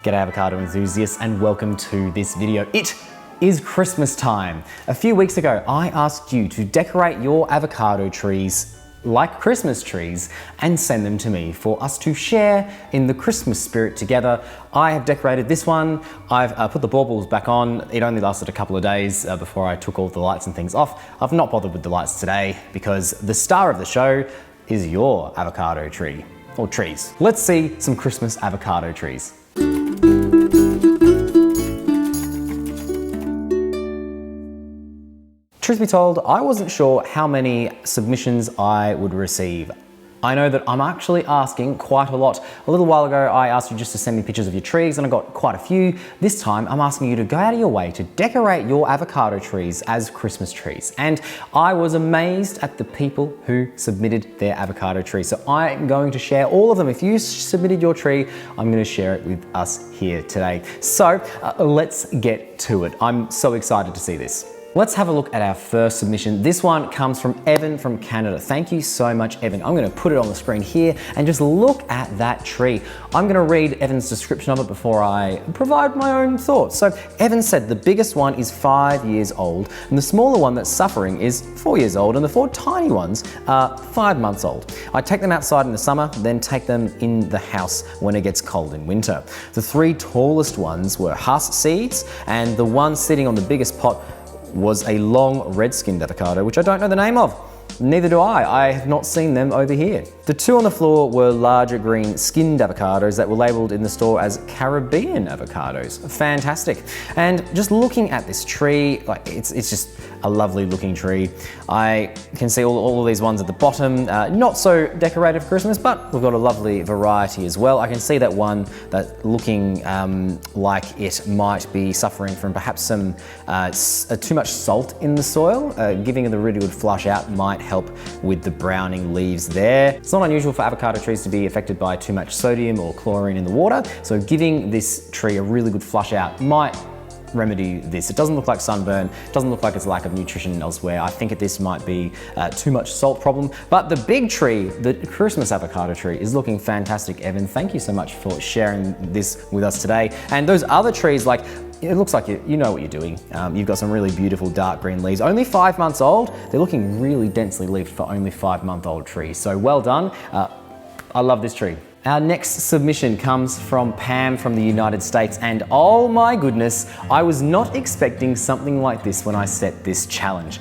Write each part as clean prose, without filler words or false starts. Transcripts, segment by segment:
G'day avocado enthusiasts and welcome to this video. It is Christmas time. A few weeks ago, I asked you to decorate your avocado trees like Christmas trees and send them to me for us to share in the Christmas spirit together. I have decorated this one. I've put the baubles back on. It only lasted a couple of days before I took all the lights and things off. I've not bothered with the lights today because the star of the show is your avocado tree or trees. Let's see some Christmas avocado trees. Truth be told, I wasn't sure how many submissions I would receive. I know that I'm actually asking quite a lot. A little while ago, I asked you just to send me pictures of your trees and I got quite a few. This time, I'm asking you to go out of your way to decorate your avocado trees as Christmas trees. And I was amazed at the people who submitted their avocado trees. So I'm going to share all of them. If you submitted your tree, I'm going to share it with us here today. So let's get to it. I'm so excited to see this. Let's have a look at our first submission. This one comes from Evan from Canada. Thank you so much, Evan. I'm going to put it on the screen here and just look at that tree. I'm going to read Evan's description of it before I provide my own thoughts. So Evan said the biggest one is 5 years old and the smaller one that's suffering is 4 years old and the 4 tiny ones are 5 months old. I take them outside in the summer, then take them in the house when it gets cold in winter. The 3 tallest ones were husk seeds and the one sitting on the biggest pot was a long red-skinned avocado, which I don't know the name of. Neither do I. I have not seen them over here. The 2 on the floor were larger green skinned avocados that were labeled in the store as Caribbean avocados. Fantastic. And just looking at this tree, like it's just a lovely looking tree. I can see all of these ones at the bottom, not so decorated for Christmas, but we've got a lovely variety as well. I can see that one that looking like it might be suffering from perhaps some too much salt in the soil. Giving it a really good flush out might help with the browning leaves there. It's not unusual for avocado trees to be affected by too much sodium or chlorine in the water, so giving this tree a really good flush out might remedy this. It doesn't look like sunburn, it doesn't look like it's lack of nutrition elsewhere. I think this might be too much salt problem, but the big tree, the Christmas avocado tree, is looking fantastic. Evan, thank you so much for sharing this with us today. And those other trees, like, it looks like you know what you're doing. You've got some really beautiful dark green leaves. Only 5 months old. They're looking really densely leafed for only 5-month-old trees. So well done. I love this tree. Our next submission comes from Pam from the United States, and oh my goodness, I was not expecting something like this when I set this challenge.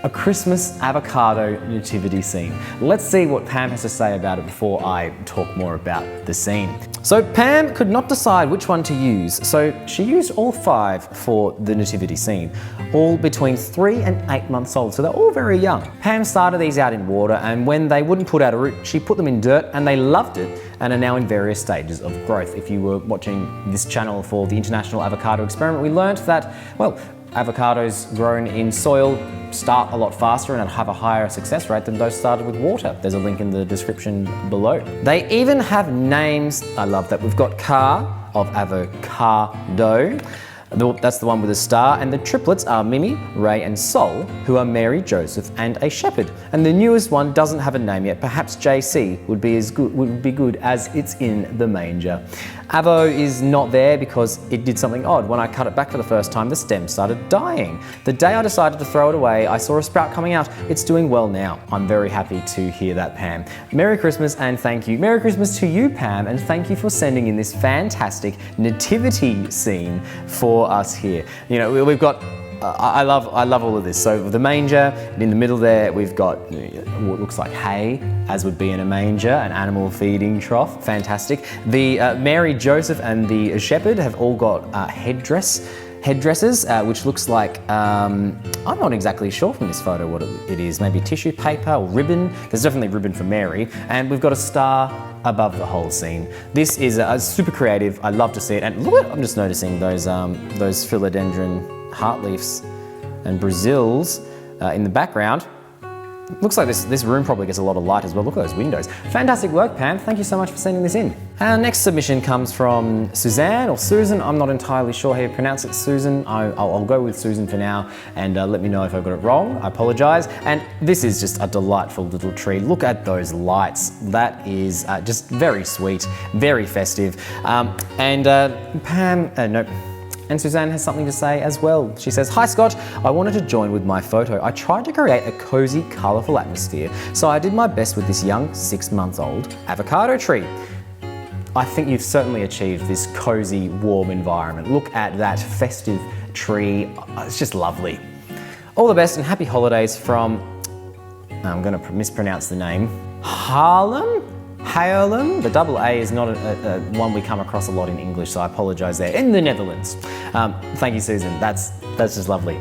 A Christmas avocado nativity scene. Let's see what Pam has to say about it before I talk more about the scene. So Pam could not decide which one to use, so she used all 5 for the nativity scene, all between 3 and 8 months old, so they're all very young. Pam started these out in water, and when they wouldn't put out a root, she put them in dirt and they loved it and are now in various stages of growth. If you were watching this channel for the International Avocado Experiment, we learned that, well, avocados grown in soil start a lot faster and have a higher success rate than those started with water. There's a link in the description below. They even have names. I love that. We've got Car of avocado. That's the one with a star, and the triplets are Mimi, Ray and Sol, who are Mary, Joseph and a shepherd. And the newest one doesn't have a name yet. Perhaps JC would be good as it's in the manger. Avo is not there because it did something odd. When I cut it back for the first time, the stem started dying. The day I decided to throw it away, I saw a sprout coming out. It's doing well now. I'm very happy to hear that, Pam. Merry Christmas and thank you. Merry Christmas to you, Pam, and thank you for sending in this fantastic nativity scene for us here. You know, we've got I love all of this. So the manger, and in the middle there we've got what looks like hay, as would be in a manger, an animal feeding trough. Fantastic. The Mary, Joseph and the shepherd have all got headdresses, which looks like, I'm not exactly sure from this photo what it is, maybe tissue paper or ribbon. There's definitely ribbon for Mary, and we've got a star above the whole scene. This is super creative. I love to see it, and look, I'm just noticing those philodendron heart leaves and Brazils in the background. Looks like this room probably gets a lot of light as well. Look at those windows. Fantastic work, Pam. Thank you so much for sending this in. Our next submission comes from Suzanne or Susan. I'm not entirely sure how you pronounce it, Susan. I'll go with Susan for now, and let me know if I got it wrong. I apologize. And this is just a delightful little tree. Look at those lights. That is just very sweet, very festive. And Suzanne has something to say as well. She says, "Hi Scott, I wanted to join with my photo. I tried to create a cozy, colourful atmosphere, so I did my best with this young 6-month-old avocado tree." I think you've certainly achieved this cozy, warm environment. Look at that festive tree. It's just lovely. All the best and happy holidays from, I'm going to mispronounce the name, Haarlem? The double A is not one we come across a lot in English, so I apologise there. In the Netherlands. Thank you, Susan. That's just lovely.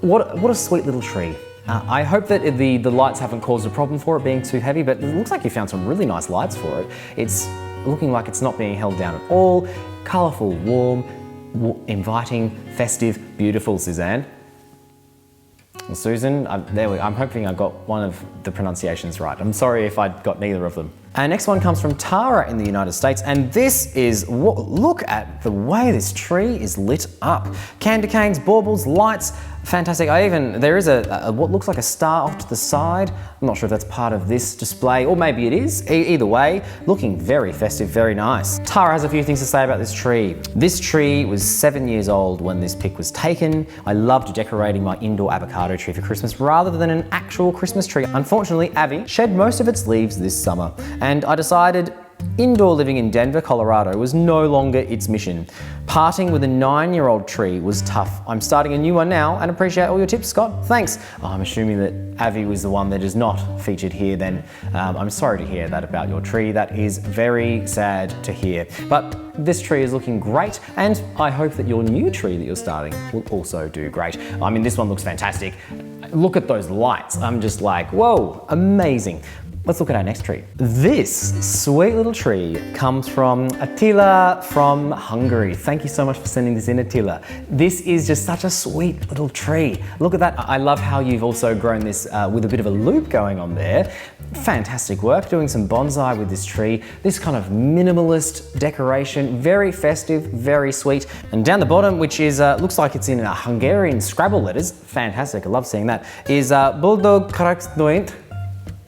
What a sweet little tree. I hope that the lights haven't caused a problem for it being too heavy, but it looks like you found some really nice lights for it. It's looking like it's not being held down at all. Colourful, warm, inviting, festive, beautiful, Suzanne. Well, Susan, I'm hoping I got one of the pronunciations right. I'm sorry if I got neither of them. Our next one comes from Tara in the United States, and this is, look at the way this tree is lit up. Candy canes, baubles, lights, fantastic. There is what looks like a star off to the side. I'm not sure if that's part of this display, or maybe it is. Either way, looking very festive, very nice. Tara has a few things to say about this tree. This tree was 7 years old when this pic was taken. I loved decorating my indoor avocado tree for Christmas rather than an actual Christmas tree. Unfortunately, Avi shed most of its leaves this summer, and I decided indoor living in Denver, Colorado was no longer its mission. Parting with a 9-year-old tree was tough. I'm starting a new one now and appreciate all your tips, Scott. Thanks. I'm assuming that Avi was the one that is not featured here then. I'm sorry to hear that about your tree. That is very sad to hear. But this tree is looking great, and I hope that your new tree that you're starting will also do great. I mean, this one looks fantastic. Look at those lights. I'm just like, whoa, amazing. Let's look at our next tree. This sweet little tree comes from Atilla from Hungary. Thank you so much for sending this in, Atilla. This is just such a sweet little tree. Look at that. I love how you've also grown this with a bit of a loop going on there. Fantastic work doing some bonsai with this tree. This kind of minimalist decoration, very festive, very sweet. And down the bottom, which is looks like it's in Hungarian Scrabble letters, fantastic, I love seeing that, is Boldog Karaknoint.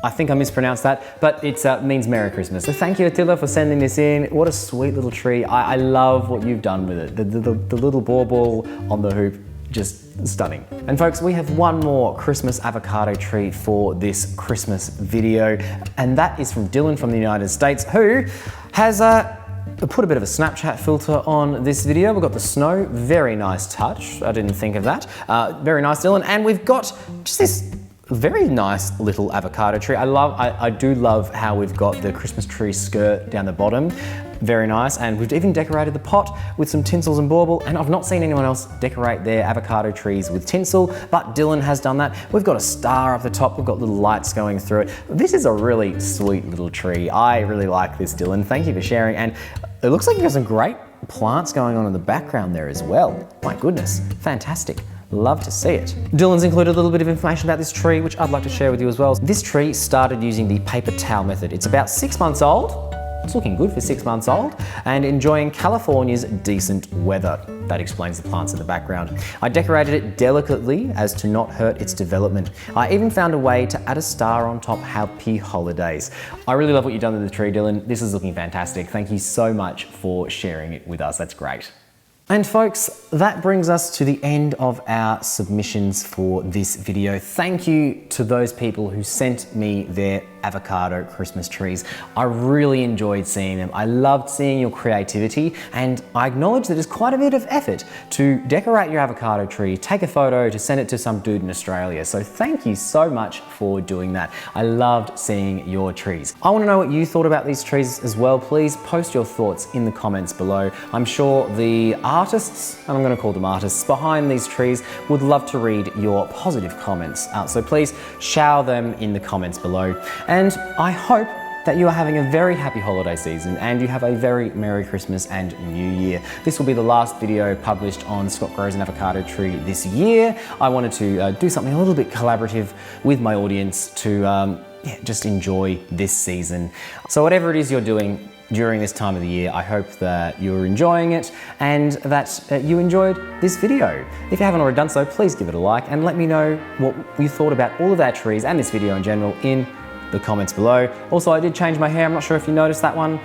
I think I mispronounced that, but it means Merry Christmas. So thank you, Atilla, for sending this in. What a sweet little tree. I love what you've done with it. The little bauble on the hoop, just stunning. And folks, we have one more Christmas avocado tree for this Christmas video, and that is from Dylan from the United States, who has put a bit of a Snapchat filter on this video. We've got the snow, very nice touch. I didn't think of that. Very nice, Dylan. And we've got just this very nice little avocado tree. I do love how we've got the Christmas tree skirt down the bottom. Very nice. And we've even decorated the pot with some tinsels and bauble. And I've not seen anyone else decorate their avocado trees with tinsel, but Dylan has done that. We've got a star up the top. We've got little lights going through it. This is a really sweet little tree. I really like this, Dylan. Thank you for sharing. And it looks like you've got some great plants going on in the background there as well. My goodness, fantastic. Love to see it. Dylan's included a little bit of information about this tree, which I'd like to share with you as well. This tree started using the paper towel method. It's about 6 months old. It's looking good for 6 months old and enjoying California's decent weather. That explains the plants in the background. I decorated it delicately as to not hurt its development. I even found a way to add a star on top. Happy holidays. I really love what you've done with the tree, Dylan. This is looking fantastic. Thank you so much for sharing it with us. That's great. And folks, that brings us to the end of our submissions for this video. Thank you to those people who sent me their avocado Christmas trees. I really enjoyed seeing them. I loved seeing your creativity, and I acknowledge that it's quite a bit of effort to decorate your avocado tree, take a photo to send it to some dude in Australia. So thank you so much for doing that. I loved seeing your trees. I want to know what you thought about these trees as well. Please post your thoughts in the comments below. I'm sure the artists, and I'm going to call them artists, behind these trees would love to read your positive comments. So please shower them in the comments below. And I hope that you are having a very happy holiday season and you have a very Merry Christmas and New Year. This will be the last video published on Scott Grows an Avocado Tree this year. I wanted to do something a little bit collaborative with my audience to just enjoy this season. So whatever it is you're doing during this time of the year, I hope that you're enjoying it and that you enjoyed this video. If you haven't already done so, please give it a like and let me know what you thought about all of our trees and this video in general in the comments below. Also, I did change my hair. I'm not sure if you noticed that one,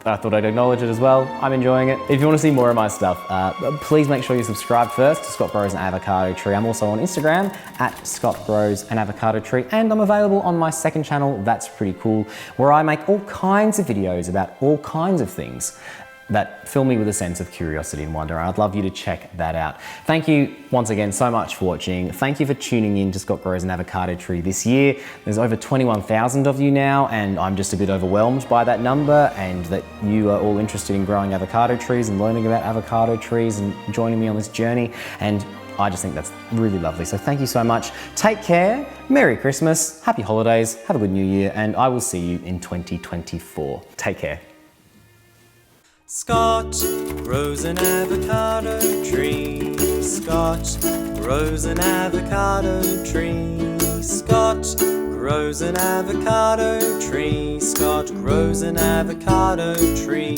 but I thought I'd acknowledge it as well. I'm enjoying it. If you want to see more of my stuff, please make sure you subscribe first to Scott Grows an Avocado Tree. I'm also on Instagram at Scott Grows an Avocado Tree, and I'm available on my second channel, That's Pretty Cool, where I make all kinds of videos about all kinds of things that fill me with a sense of curiosity and wonder. I'd love you to check that out. Thank you once again so much for watching. Thank you for tuning in to Scott Grows an Avocado Tree this year. There's over 21,000 of you now, and I'm just a bit overwhelmed by that number, and that you are all interested in growing avocado trees and learning about avocado trees and joining me on this journey. And I just think that's really lovely. So thank you so much. Take care. Merry Christmas. Happy holidays. Have a good New Year. And I will see you in 2024. Take care. Scott grows an avocado tree. Scott grows an avocado tree. Scott grows an avocado tree. Scott grows an avocado tree.